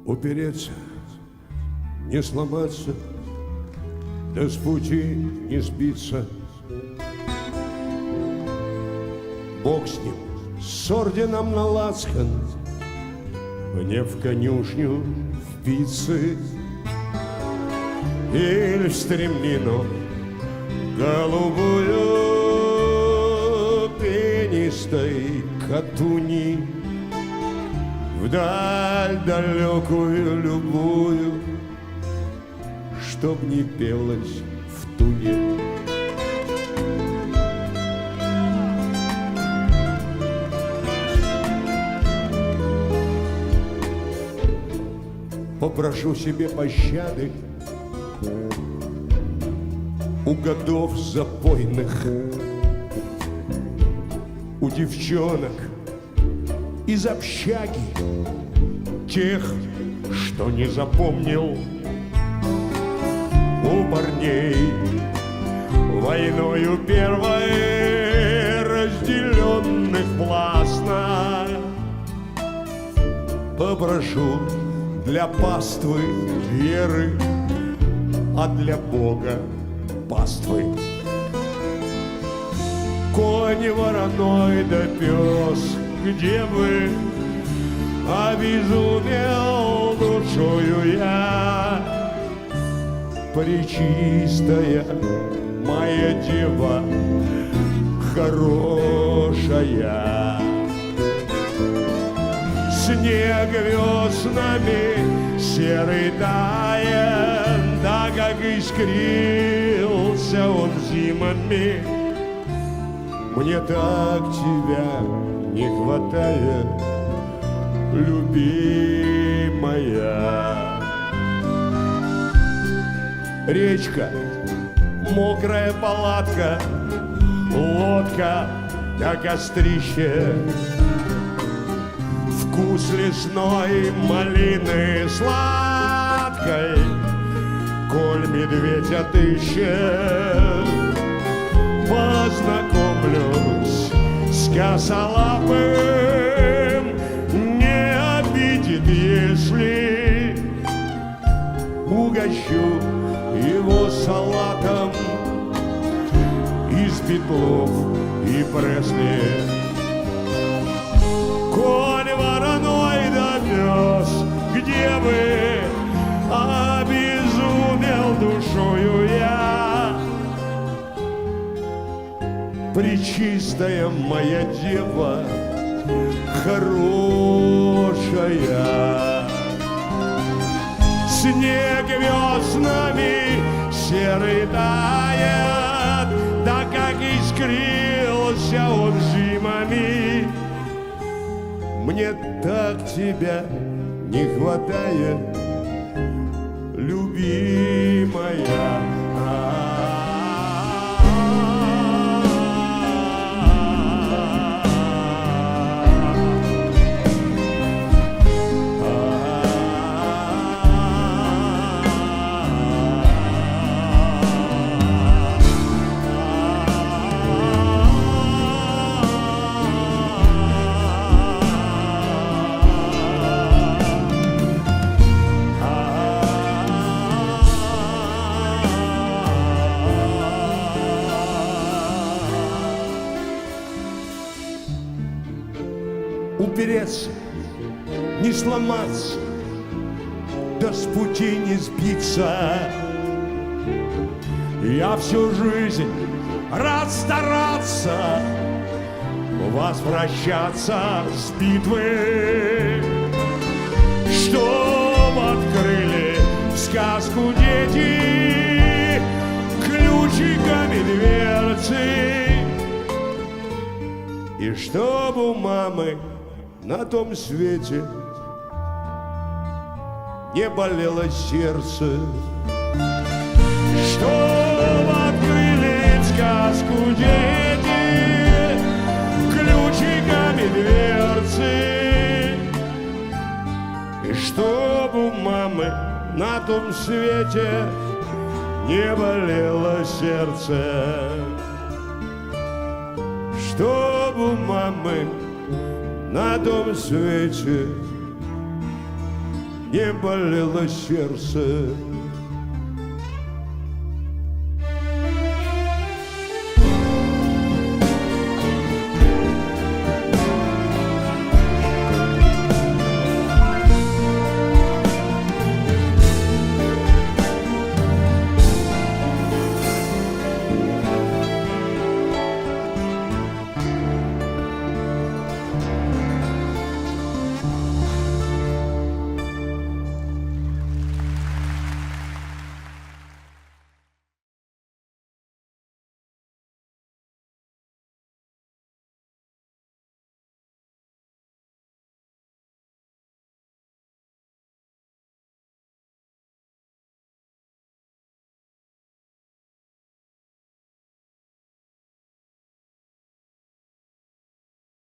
Упереться, не сломаться, да с пути не сбиться. Бог с ним, с орденом на лацкан, мне в конюшню впиться или в стремнину голубую пенистой катуни, вдаль далекую любую, чтоб не пелось в туне. Попрошу себе пощады у годов запойных, у девчонок из общаги, тех, что не запомнил, у парней войною первой разделенных властно. Попрошу для паствы веры, а для Бога паствы. Конь вороной да пес, где вы? Обезумел душою я, пречистая моя дева хорошая. Снег веснами серый тает, да как искрился он зимами. Мне так тебя не хватает, любимая. Речка, мокрая палатка, лодка да кострище, вкус лесной малины сладкой, коль медведь отыщет. Познакомлюсь с косолапым, не обидит, если угощу его салатом из Петлов и Пресли. Конь вороной да пес, где вы? Обезумел душою я, пречистая моя дева хорошая. Снег веснами серый тает, да как искрился он зимами. Мне так тебя не хватает, любимая. Упереться, не сломаться, да с пути не сбиться. Я всю жизнь рад стараться возвращаться с битвы, чтоб открыли сказку дети ключиками дверцы, и чтоб у мамы на том свете не болело сердце, чтоб открыли сказку дети ключиками дверцы, и чтоб у мамы на том свете не болело сердце, чтоб у мамы на том свете не болело сердце.